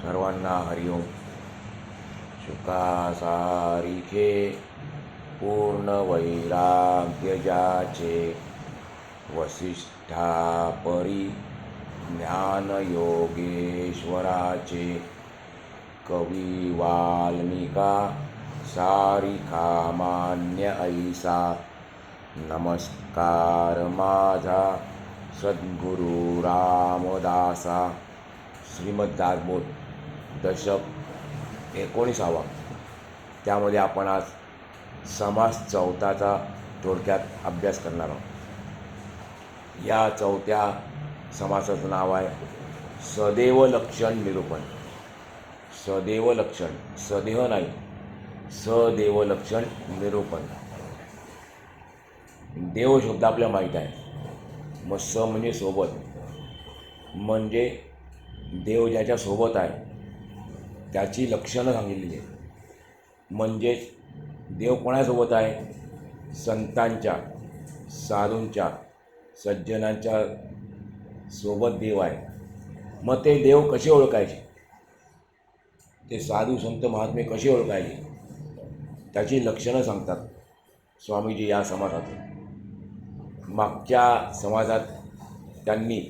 सर्वांना हरिओम. शुकासारिखे पूर्ण वैराग्य ज्याचे, वसिष्ठा परी ज्ञान योगेश्वराचे. कवी वाल्मिका सारिखा मान्य ऐसा, नमस्कार माझा सद्गुरु रामदासा. श्रीमद्दासबोध दशक 19. त्यामध्ये आपण आज समास 4चा थोडक्यात अभ्यास करणार आहोत. या 4थ्या समासाचं नाव आहे सदैव लक्षण निरूपण. सदैव लक्षण, सदेह नाही, सदैव लक्षण निरूपण. देव शब्द आपल्याला माहीत आहे. मग स म्हणजे सोबत, म्हणजे देव ज्याच्या सोबत आहे त्याची लक्षणं सांगितलेली आहेत. म्हणजेच देव कोणासोबत आहे? संतांच्या, साधूंच्या, सज्जनांच्या सोबत देव आहे. मग ते देव कसे ओळखायचे, ते साधू संत महात्मे कसे ओळखायचे, त्याची लक्षणं सांगतात स्वामीजी या समाजात. मागच्या समाजात त्यांनी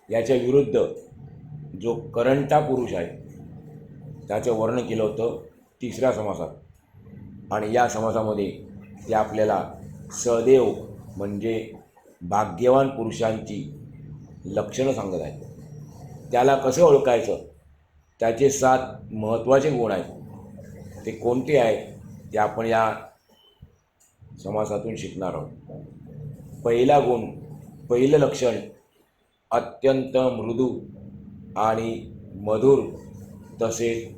याच्या विरुद्ध जो करंटा पुरुष आहे त्याचं वर्णन केलं होतं 3ऱ्या समासात. आणि या समासामध्ये ते आपल्याला सदैव म्हणजे भाग्यवान पुरुषांची लक्षणं सांगत आहेत. त्याला कसं ओळखायचं, त्याचे 7 महत्त्वाचे गुण आहेत. ते कोणते आहेत ते आपण या समासातून शिकणार आहोत. पहिला गुण, पहिलं लक्षण अत्यंत मृदू आणि मधुर तसेच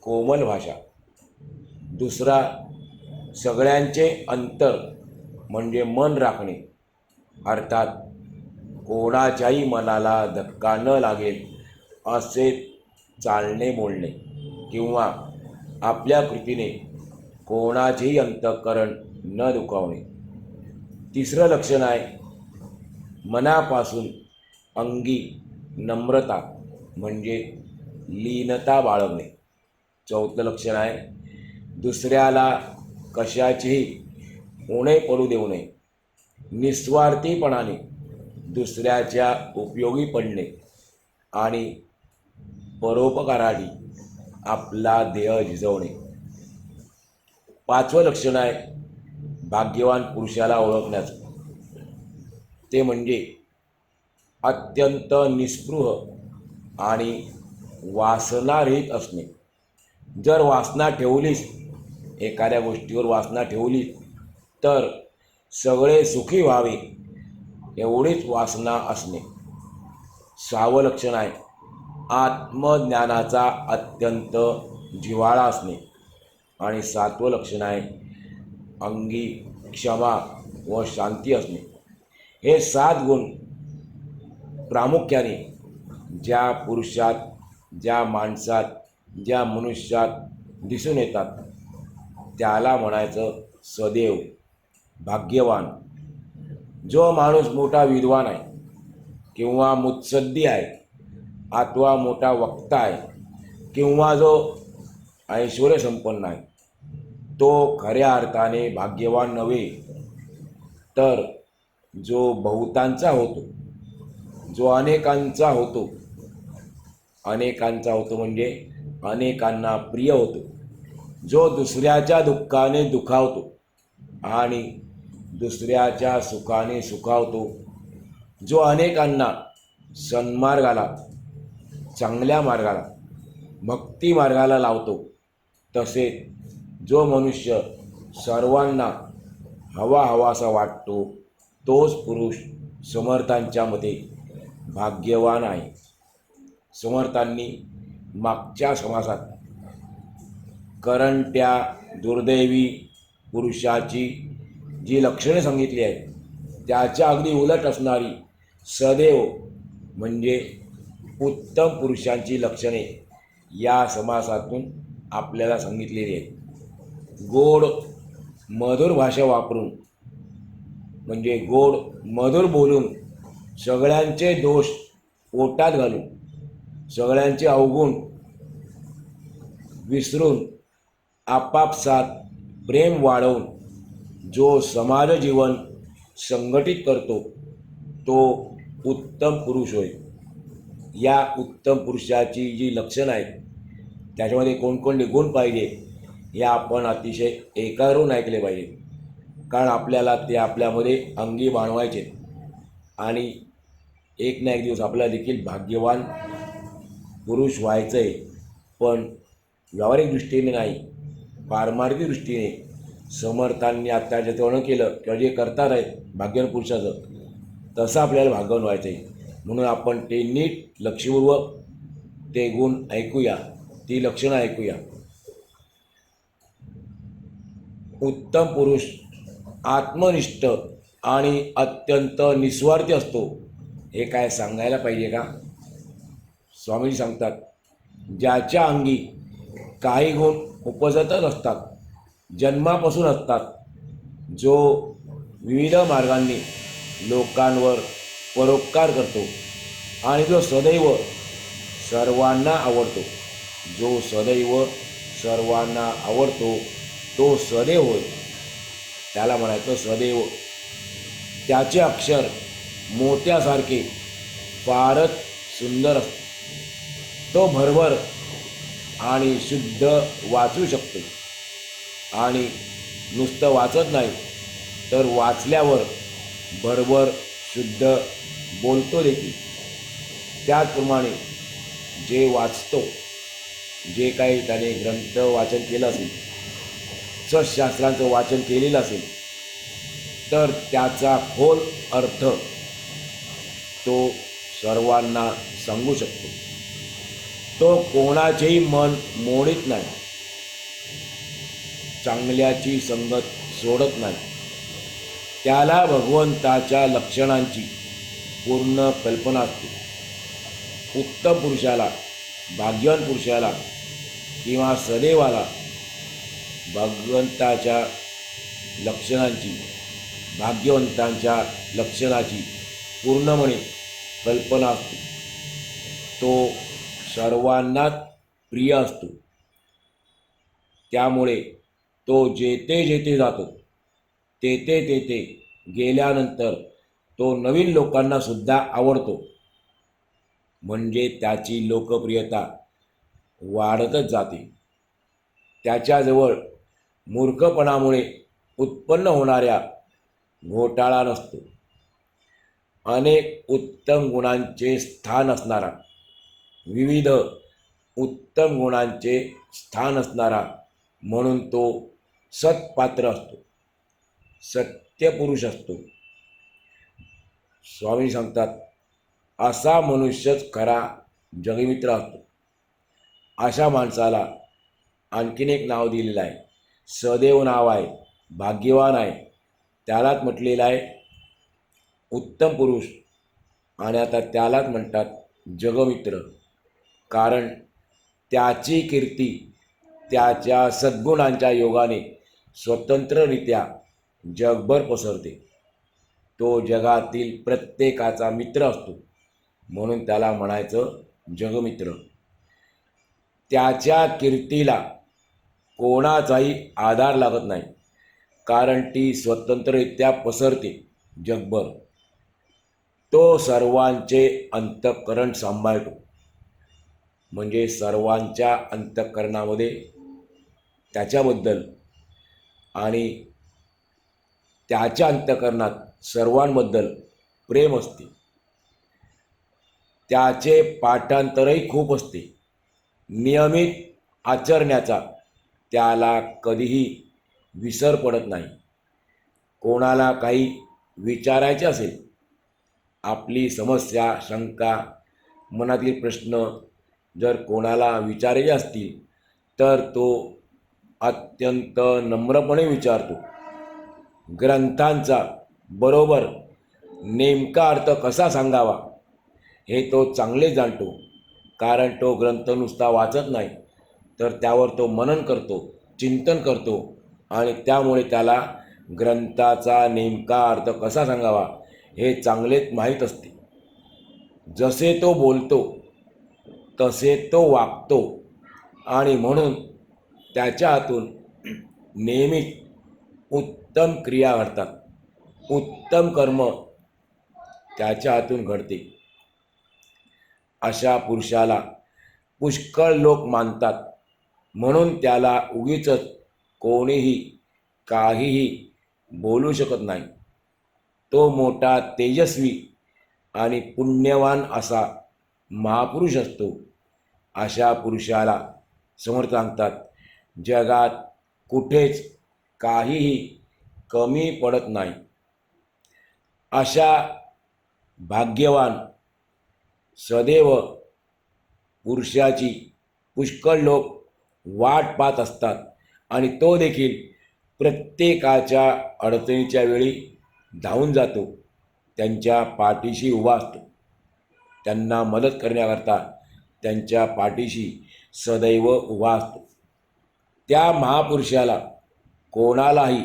कोमल भाषा. दुसरा सगळ्यांचे अंतर म्हणजे मन राखणे, अर्थात कोणाच्याही मनाला धक्का न लागेल असे चालणे बोलणे किंवा आपल्या कृतीने कोणाचेही अंतःकरण न दुखावणे. तिसरं लक्षण आहे मनापासून अंगी नम्रता म्हणजे लीनता बाळगणे. चौथं लक्षण आहे दुसऱ्याला कशाचेही उणे पडू देऊ नये, निस्वार्थीपणाने दुसऱ्याच्या उपयोगी पडणे आणि परोपकारासाठी आपला देह झिजवणे. 5वं लक्षण आहे भाग्यवान पुरुषाला ओळखण्याचं. ते म्हणजे अत्यंत निस्पृह आणि वासनारहित असणे. जर वासना ठेवलीच, एखाद्या गोष्टीवर वासना ठेवली तर सगळे सुखी व्हावे एवढीच वासना असणे. 6वं लक्षण आहे आत्मज्ञानाचा अत्यंत जिव्हाळा असणे. आणि 7वं लक्षण आहे अंगी क्षमा व शांती असणे. हे 7 गुण प्रामुख्याने ज्या पुरुषात, ज्या माणसात, ज्या मनुष्यात दिसून येतात त्याला म्हणायचं सदैव भाग्यवान. जो माणूस मोठा विद्वान आहे किंवा मुत्सद्दी आहे अथवा मोठा वक्ता आहे किंवा जो ऐश्वर्य संपन्न आहे तो खऱ्या अर्थाने भाग्यवान नव्हे, तर जो बहुतांचा होतो, जो अनेकांचा होतो, अनेकांचा होतो म्हणजे अनेकांना प्रिय होतो, जो दुसऱ्याच्या दुःखाने दुखावतो आणि दुसऱ्याच्या सुखाने सुखावतो, जो अनेकांना सन्मार्गाला, चांगल्या मार्गाला, भक्ती मार्गाला लावतो, तसेच जो मनुष्य सर्वांना हवासा वाटतो तोच पुरुष समर्थांच्या मते भाग्यवान आहे. समर्थांनी मागच्या समासात करंट्या दुर्दैवी पुरुषाची जी लक्षणे सांगितली आहेत त्याच्या अगदी उलट असणारी सदैव म्हणजे उत्तम पुरुषांची लक्षणे या समासातून आपल्याला सांगितलेली आहेत. गोड मधुर भाषा वापरून म्हणजे गोड मधुर बोलून सगळ्यांचे दोष पोटात घालून, सगळ्यांचे अवगुण विसरून आपापसात प्रेम वाढवून जो समाज जीवन संघटित करतो तो उत्तम पुरुष होय. या उत्तम पुरुषाची जी लक्षणं आहेत त्याच्यामध्ये कोणकोणते गुण पाहिजे हे आपण अतिशय एकाग्रून ऐकले पाहिजे, कारण आपल्याला ते आपल्यामध्ये अंगी बाणवायचे आणि एक ना एक दिवस आपल्याला देखील भाग्यवान पुरुष व्हायचं आहे. पण व्यावहारिक दृष्टीने नाही, पारमार्थिक दृष्टीने समर्थांनी आत्ताच्या वर्णन केलं किंवा जे करतात आहेत भाग्यवान पुरुषाचं, तसं आपल्याला भाग्यवान व्हायचं आहे. म्हणून आपण ते नीट लक्षपूर्वक ते गुण ऐकूया, ती लक्षणं ऐकूया. उत्तम पुरुष आत्मनिष्ठ आणि अत्यंत निस्वार्थी असतो. हे काय सांगायला पाहिजे का? स्वामीजी सांगतात, ज्याच्या अंगी काही गुण उपजतच असतात, जन्मापासून असतात, जो विविध मार्गांनी लोकांवर परोपकार करतो आणि जो सदैव सर्वांना आवडतो, जो सदैव सर्वांना आवडतो तो सदैव होय. त्याला म्हणायचं सदैव. त्याचे अक्षर मोत्यासारखे फारच सुंदर असते. तो भरभर आणि शुद्ध वाचू शकतो आणि नुसतं वाचत नाही तर वाचल्यावर भरभर शुद्ध बोलतो देखील. त्याचप्रमाणे जे वाचतो, जे काही त्याने ग्रंथ वाचन केलं असेल, सशास्त्रांचं वाचन केलेलं असेल, तर त्याचा खोल अर्थ तो सर्वांना सांगू शकतो. तो कोणाचेही मन मोडीत नाही, चांगल्याची संगत सोडत नाही. त्याला भगवंताच्या लक्षणांची पूर्ण कल्पना असते. उत्तम पुरुषाला, भाग्यवान पुरुषाला किंवा सदैवाला भगवंताच्या लक्षणांची, भाग्यवंतांच्या लक्षणाची पूर्णपणे कल्पना असते. तो सर्वांनाच प्रिय असतो. त्यामुळे तो जेथे जेथे जातो तेथे तेथे गेल्यानंतर तो नवीन लोकांना सुद्धा आवडतो. म्हणजे त्याची लोकप्रियता वाढतच जाते. त्याच्याजवळ मूर्खपणामुळे उत्पन्न होणाऱ्या घोटाळा नसतो. अनेक उत्तम गुणांचे स्थान असणारा, विविध उत्तम गुणांचे स्थान असणारा म्हणून तो सत्पात्र असतो, सत्यपुरुष असतो. स्वामी सांगतात, असा मनुष्यच खरा जगमित्र असतो. अशा माणसाला आणखीन एक नाव दिलेलं आहे, सदैव नाव आहे, भाग्यवान आहे. त्यालाच म्हटलेलं आहे उत्तम पुरुष. आणि आता त्यालाच म्हणतात जगमित्र, कारण त्याची कीर्ती त्याच्या सद्गुणांच्या योगाने स्वतंत्ररित्या जगभर पसरते. तो जगातील प्रत्येकाचा मित्र असतो, म्हणून त्याला म्हणायचं जगमित्र. त्याच्या कीर्तीला कोणाचाही आधार लागत नाही, कारण ती स्वतंत्ररित्या पसरते जगभर. तो सर्वांचे अंतःकरण सांभाळतो, म्हणजे सर्वांच्या अंतःकरणामध्ये त्याच्याबद्दल आणि त्याच्या अंतःकरणात सर्वांबद्दल प्रेम असते. त्याचे पाठांतरही खूप असते. नियमित आचरण्याचा त्याला कधीही विसर पडत नाही. कोणाला काही विचारायचे असेल, आपली समस्या, शंका, मनातील प्रश्न जर कोणाला विचारायचे असतील तर तो अत्यंत नम्रपणे विचारतो. ग्रंथांचा बरोबर नेमका अर्थ कसा सांगावा हे तो चांगले जाणतो, कारण तो ग्रंथ नुसता वाचत नाही तर त्यावर तो मनन करतो, चिंतन करतो आणि त्यामुळे त्याला ग्रंथाचा नेमका अर्थ कसा सांगावा हे चांगलेच माहीत असते. जसे तो बोलतो तसे तो वागतो आणि म्हणून त्याच्या हातून नेहमीच उत्तम क्रिया घडतात, उत्तम कर्म त्याच्या हातून घडते. अशा पुरुषाला पुष्कळ लोक मानतात, म्हणून त्याला उगीच कोणीही काहीही बोलू शकत नाही. तो मोठा तेजस्वी आणि पुण्यवान असा महापुरुष असतो. अशा पुरुषाला समर्थ सांगतात, जगात कुठेच काहीही कमी पडत नाही. अशा भाग्यवान सदैव पुरुषाची पुष्कळ लोक वाट पाहत असतात आणि तो देखील प्रत्येकाच्या अडचणीच्या वेळी धावून जातो, त्यांच्या पाठीशी उभा असतो. त्यांना मदत करण्याकरता त्यांच्या पाठीशी सदैव उभा असतो. त्या महापुरुषाला कोणालाही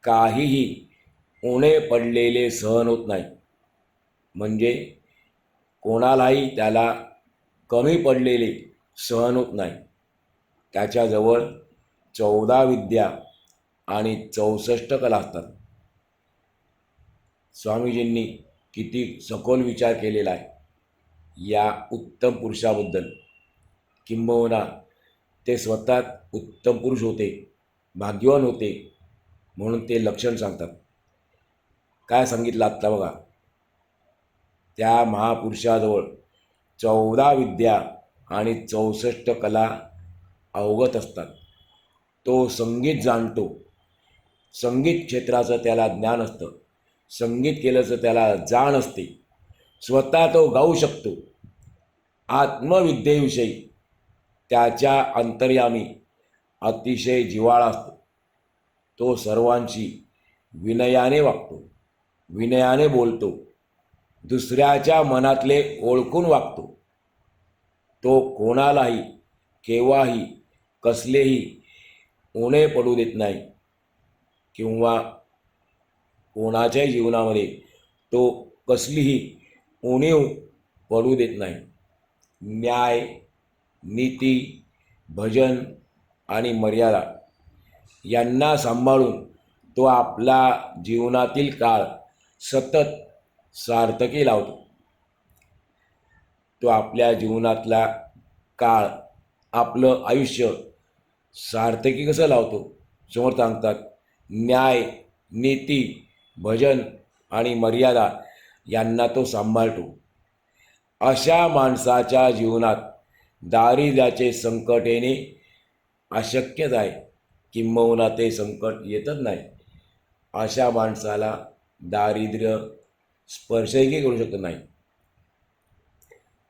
काहीही उणे पडलेले सहन होत नाही. म्हणजे कोणालाही त्याला कमी पडलेले सहन होत नाही. त्याच्याजवळ 14 विद्या आणि 64 कला असतात. स्वामीजींनी किती सखोल विचार केलेला आहे या उत्तम पुरुषाबद्दल. किंबहुना ते स्वतः उत्तम पुरुष होते, भाग्यवान होते, म्हणून ते लक्षण सांगतात. काय सांगितलं आत्ता बघा, त्या महापुरुषाजवळ 14 विद्या आणि 64 कला अवगत असतात. तो संगीत जाणतो, संगीत क्षेत्राचं त्याला ज्ञान असतं, संगीत केल्याचं त्याला जाण असते, स्वतः तो गाऊ शकतो. आत्मविद्येविषयी त्याच्या अंतर्यामी अतिशय जिव्हाळा असतो. तो सर्वांशी विनयाने वागतो, विनयाने बोलतो, दुसऱ्याच्या मनातले ओळखून वागतो. तो कोणालाही केव्हाही कसलेही उणे पडू देत नाही किंवा कोणाच्याही जीवनामध्ये तो कसलीही उणीव पडू देत नाही. न्याय, नीती, भजन आणि मर्यादा यांना सांभाळून तो आपला जीवनातील काळ सतत सार्थकी लावतो. तो आपल्या जीवनातला काळ, आपलं आयुष्य सार्थकी कसं लावतो? समोर सांगतात, न्याय, नीती, भजन आणि मर्यादा यांना तो सांभाळतो. अशा माणसाच्या जीवनात दारिद्र्याचे संकट येणे अशक्यच आहे, किंबहुना ते संकट येतच नाही. अशा माणसाला दारिद्र्य स्पर्शही करू शकत नाही.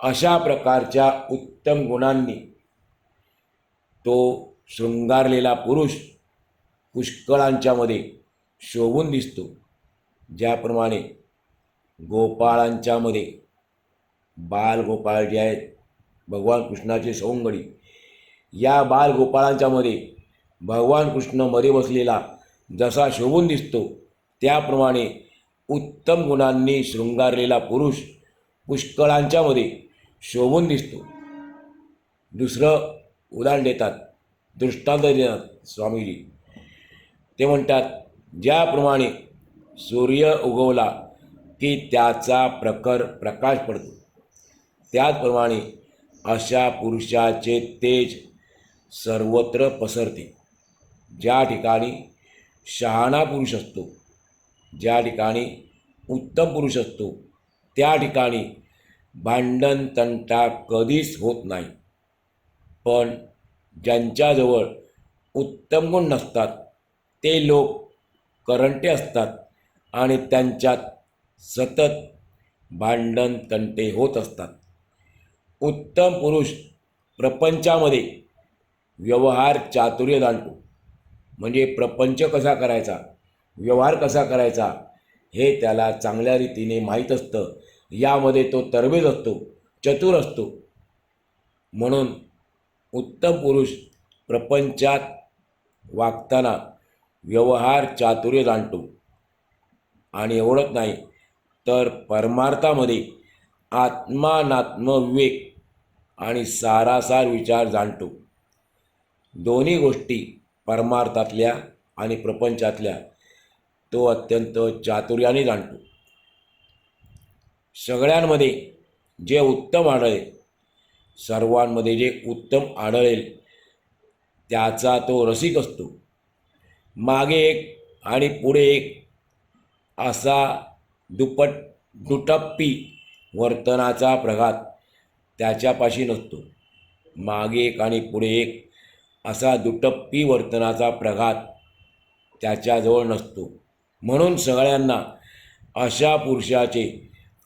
अशा प्रकारच्या उत्तम गुणांनी तो शृंगारलेला पुरुष पुष्कळांच्यामध्ये शोभून दिसतो. ज्याप्रमाणे गोपाळांच्यामध्ये बालगोपाळ जे आहेत, भगवान कृष्णाचे सवंगडी, या बालगोपाळांच्यामध्ये भगवान कृष्ण मध्ये बसलेला जसा शोभून दिसतो, त्याप्रमाणे उत्तम गुणांनी शृंगारलेला पुरुष पुष्कळांच्यामध्ये शोभून दिसतो. दुसरं उदाहरण देतात, दृष्टांत देतात स्वामीजी. ते म्हणतात, ज्याप्रमाणे सूर्य उगवला की त्याचा प्रखर प्रकाश पडतो, त्याचप्रमाणे अशा पुरुषाचे तेज सर्वत्र पसरते. ज्या ठिकाणी शहाणा पुरुष असतो, ज्या ठिकाणी उत्तम पुरुष असतो, त्या ठिकाणी भांडण तंटा कधीच होत नाही. पण ज्यांच्याजवळ उत्तम गुण नसतात ते लोक करंटे असतात आणि त्यांच्यात सतत भांडण तंटे होत असतात. उत्तम पुरुष प्रपंचामध्ये व्यवहार चातुर्य जाणतो. म्हणजे प्रपंच कसा करायचा, व्यवहार कसा करायचा हे त्याला चांगल्या रीतीने माहीत असतं. यामध्ये तो तरबेज असतो, चतुर असतो. म्हणून उत्तम पुरुष प्रपंचात वागताना व्यवहार चातुर्य जाणतो. आणि एवढंच नाही तर परमार्थामध्ये आत्मानात्म विवेक आणि सारासार विचार जाणतो. दोन्ही गोष्टी परमार्थातल्या आणि प्रपंचातल्या तो अत्यंत चातुर्याने जाणतो. सगळ्यांमध्ये जे उत्तम आढळेल, सर्वांमध्ये जे उत्तम आढळेल त्याचा तो रसिक असतो. मागे एक आणि पुढे एक असा दुटप्पी वर्तनाचा प्रघात त्याच्यापाशी नसतो. मागे एक आणि पुढे एक असा दुटप्पी वर्तनाचा प्रघात त्याच्याजवळ नसतो. म्हणून सगळ्यांना अशा पुरुषाचे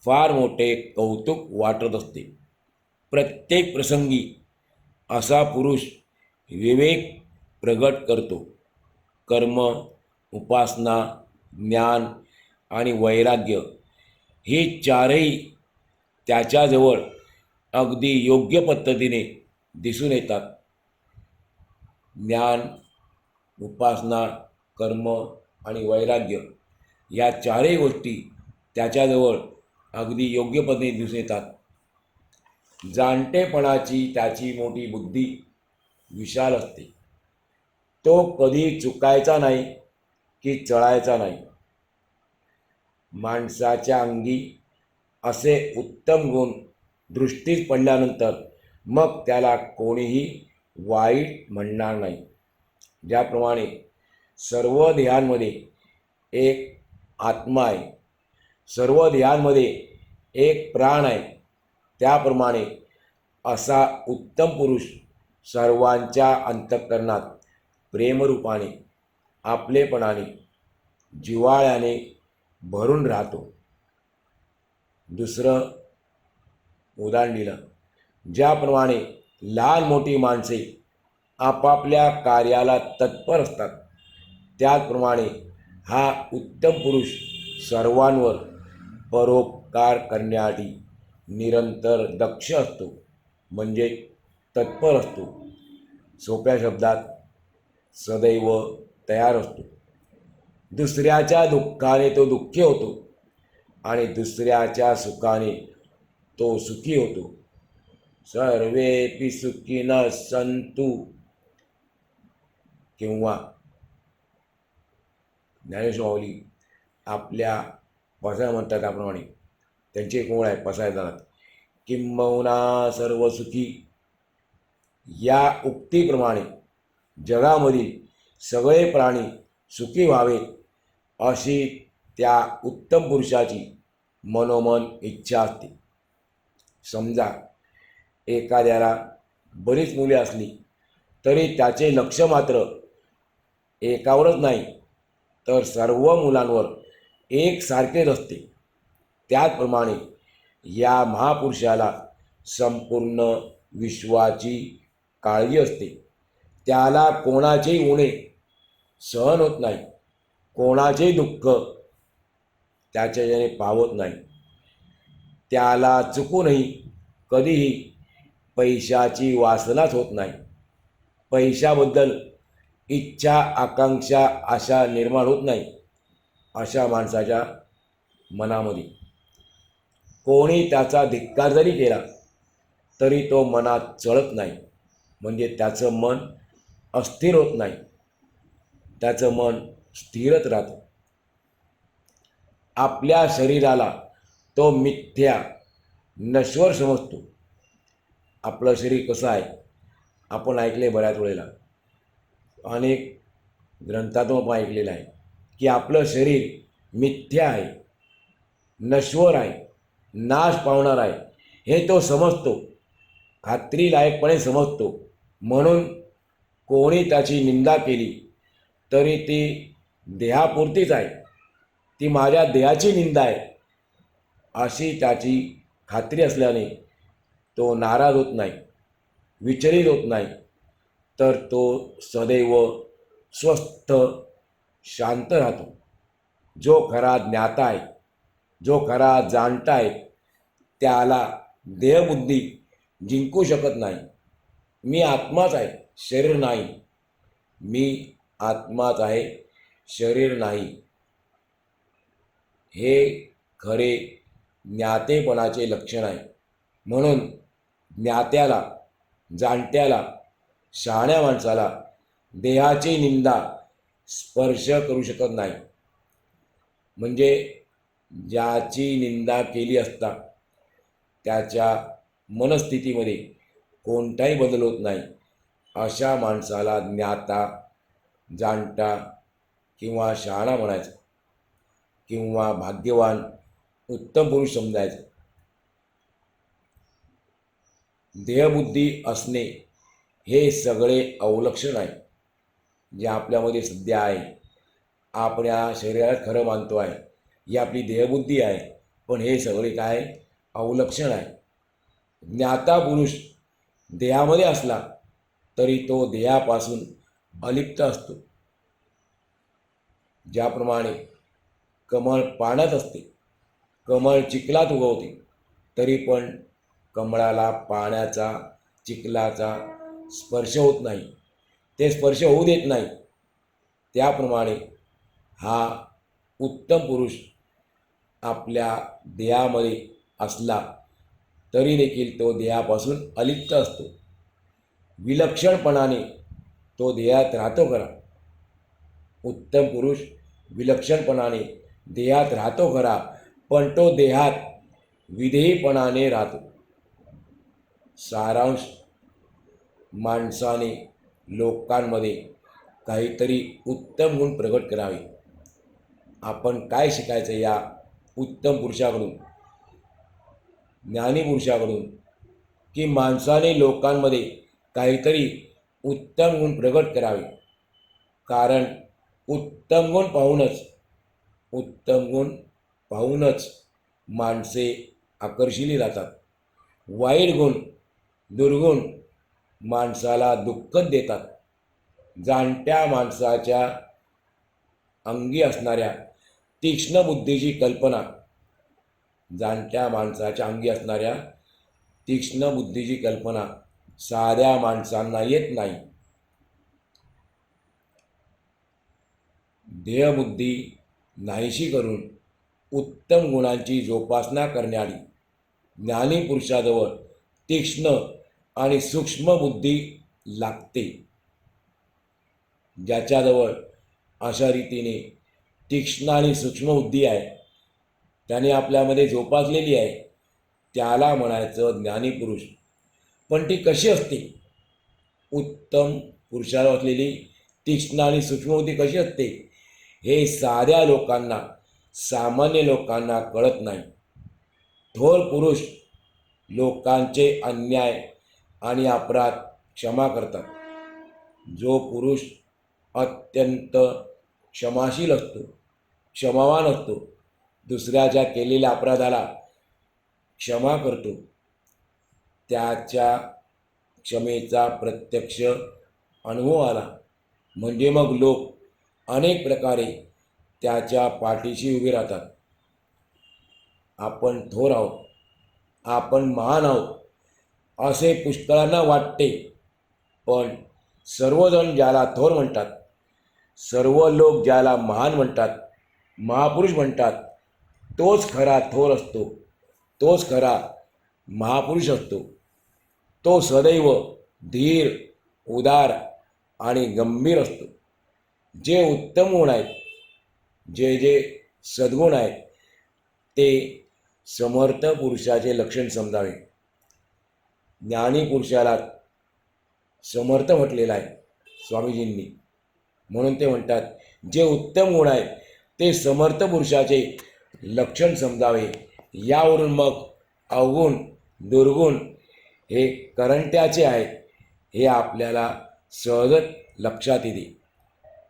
फार मोठे कौतुक वाटत असते. प्रत्येक प्रसंगी असा पुरुष विवेक प्रगट करतो. कर्म, उपासना, ज्ञान आणि वैराग्य ही चारही त्याच्याजवळ अगदी योग्य पद्धतीने दिसून येतात. ज्ञान, उपासना, कर्म आणि वैराग्य या चारही गोष्टी त्याच्याजवळ अगदी योग्य पद्धतीने दिसून येतात. जाणतेपणाची त्याची मोठी बुद्धी विशाल असते. तो कधी चुकायचा नाही की चळायचा नाही. माणसाच्या अंगी असे उत्तम गुण दृष्टीस पडल्यानंतर मग त्याला कोणीही वाईट म्हणणार नाही. ज्याप्रमाणे सर्व देहांमध्ये एक आत्मा आहे, सर्व देहांमध्ये एक प्राण आहे, त्याप्रमाणे असा उत्तम पुरुष सर्वांच्या अंतःकरणात प्रेमरूपाने, आपलेपणाने, जिव्हाळ्याने भरून राहतो. दुसरं उदाहरण दिलं, ज्याप्रमाणे लहान मोठी माणसे आपापल्या कार्याला तत्पर असतात, त्याचप्रमाणे हा उत्तम पुरुष सर्वांवर परोपकार करण्यासाठी निरंतर दक्ष असतो, म्हणजे तत्पर असतो. सोप्या शब्दात सदैव तयार असतो. दुसऱ्याच्या दुःखाने तो दुःखी होतो आणि दुसऱ्याच्या सुखाने तो सुखी होतो. सर्वेपि सुखिनः सन्तु, किंवा ज्ञानेश्वर माऊली आपल्या पसाय म्हणतात त्याप्रमाणे त्यांची एक ओळ आहे पसायदानात, किंबहुना सर्व सुखी. या उक्तीप्रमाणे जगामधील सगळे प्राणी सुखी व्हावेत अशी त्या उत्तम पुरुषाची मनोमन इच्छा असते. समजा एखाद्याला बरीच मुले असली तरी त्याचे लक्ष मात्र एकावरच नाही तर सर्व मुलांवर एकसारखेच असते. त्याचप्रमाणे या महापुरुषाला संपूर्ण विश्वाची काळजी असते. त्याला कोणाचेही उणे सहन होत नाही, कोणाचेही दुःख त्याच्याने पावत नाही. त्याला चुकूनही कधीही पैशाची वासनाच होत नाही. पैशाबद्दल इच्छा, आकांक्षा, आशा निर्माण होत नाही अशा माणसाच्या मनामध्ये. कोणी त्याचा धिक्कार जरी केला तरी तो मनात चढत नाही, म्हणजे त्याचं मन अस्थिर होत नाही, त्याचं मन स्थिरच राहतं. आपल्या शरीराला तो मिथ्या, नश्वर समजतो. आपलं शरीर कसं आहे आपण ऐकले बऱ्याच वेळेला, अनेक ग्रंथातून आपण ऐकलेलं आहे की आपलं शरीर मिथ्या आहे, नश्वर आहे, नाश पावणार आहे, हे तो समजतो, खात्रीलायकपणे समजतो. म्हणून कोणी त्याची निंदा केली तरी ती देहापुरतीच आहे, ती माझ्या देहाची निंदा आहे अशी त्याची खात्री असल्याने तो नाराज होत नाही, विचलित होत नाही, तर तो सदैव स्वस्थ शांत राहतो. जो खरा ज्ञाता आहे, जो खरा जाणता आहे, त्याला देहबुद्धी जिंकू शकत नाही. मी आत्माच आहे, शरीर नाही. मी आत्माच आहे, शरीर नाही. हे खरे ज्ञातेपणाचे लक्षण आहे. म्हणून ज्ञात्याला, जाणत्याला शहाण्या माणसाला देहाची निंदा स्पर्श करू शकत नाही. म्हणजे ज्याची निंदा केली असता त्याच्या मनस्थितीमध्ये कोणताही बदल होत नाही, अशा माणसाला ज्ञाता, जाणता किंवा शहाणा म्हणायचं किंवा भाग्यवान, उत्तम पुरुष समजायचं. देहबुद्धी असणे हे सगळे अवलक्षण आहे जे आपल्यामध्ये सध्या आहे. आपण या शरीरात खरं मानतो आहे, ही आपली देहबुद्धी आहे, पण हे सगळे काय अवलक्षण आहे. ज्ञाता पुरुष देहामध्ये असला तरी तो देहापासून अलिप्त असतो. ज्याप्रमाणे कमळ पाण्यात असते, कमळ चिखलात उगवते, तरी पण कमळाला पाण्याचा, चिखलाचा स्पर्श होत नाही, ते स्पर्श होऊ देत नाही. त्याप्रमाणे हा उत्तम पुरुष आपल्या देहामध्ये असला तरी देखील तो देहापासून अलिप्त असतो. विलक्षणपणाने तो देहात राहतो खरा. उत्तम पुरुष विलक्षणपणाने देहात राहतो खरा, पण तो देहात विधेयपणाने राहतो. सारांश, माणसाने लोकांमध्ये काहीतरी उत्तम गुण प्रगट करावे. आपण काय शिकायचं या उत्तम पुरुषाकडून, ज्ञानीपुरुषाकडून, की माणसाने लोकांमध्ये काहीतरी उत्तम गुण प्रगट करावे. कारण उत्तम गुण पाहूनच माणसे आकर्षिली जातात. वाईट गुण, दुर्गुण माणसाला दुःखच देतात. जाणत्या माणसाच्या अंगी असणाऱ्या तीक्ष्ण बुद्धीची कल्पना, जाणत्या माणसाच्या अंगी असणाऱ्या तीक्ष्ण बुद्धीची कल्पना साध्या माणसांना येत नाही. देहबुद्धी नाहीशी करून उत्तम गुणांची जोपासना करणारी ज्ञानी पुरुषाजवळ तीक्ष्ण आणि सूक्ष्म बुद्धी लागते. ज्याच्याजवळ अशा रीतीने तीक्ष्ण आणि सूक्ष्म बुद्धी आहे, त्याने आपल्यामध्ये जोपासलेली आहे, त्याला म्हणायचं ज्ञानीपुरुष. पण ती कशी असते? उत्तम पुरुषाला असलेली तीक्ष्ण आणि सूक्ष्म बुद्धी कशी असते हे साध्या लोकांना, सामान्य लोकांना कळत नाही. थोर पुरुष लोकांचे अन्याय आणि अपराध क्षमा करतात. जो पुरुष अत्यंत क्षमाशील असतो, क्षमावान असतो, दुसऱ्याच्या केलेल्या अपराधाला क्षमा करतो, त्याच्या क्षमेचा प्रत्यक्ष अनुभव आला म्हणजे मग लोक अनेक प्रकारे त्याच्या पाठीशी उभे राहतात. आपण थोर आहोत, आपण महान आहोत असे पुष्कळांना वाटते, पण सर्वजण ज्याला थोर म्हणतात, सर्व लोक ज्याला महान म्हणतात, महापुरुष म्हणतात, तोच खरा थोर असतो, तोच खरा महापुरुष असतो. तो सदैव धीर, उदार आणि गंभीर असतो. जे उत्तम गुण आहेत, जे सद्गुण आहेत, ते समर्थ पुरुषाचे लक्षण समजावे. ज्ञानी पुरुषाला समर्थ म्हटलेलं आहे स्वामीजींनी, म्हणून ते म्हणतात जे उत्तम गुण आहेत ते समर्थ पुरुषाचे लक्षण समजावे. यावरून मग अवगुण, दुर्गुण हे करंट्याचे आहेत हे आपल्याला सहजच लक्षात येते.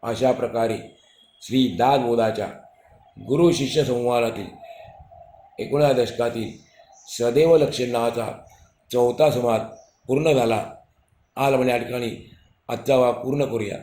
अशा प्रकारे श्री दासबोधाच्या गुरु शिष्य संवादातील 19व्या दशकातील सदैव लक्षण नावाचा 4था संवाद पूर्ण झाला. आज आपण या ठिकाणी आजचा वाद पूर्ण करूया.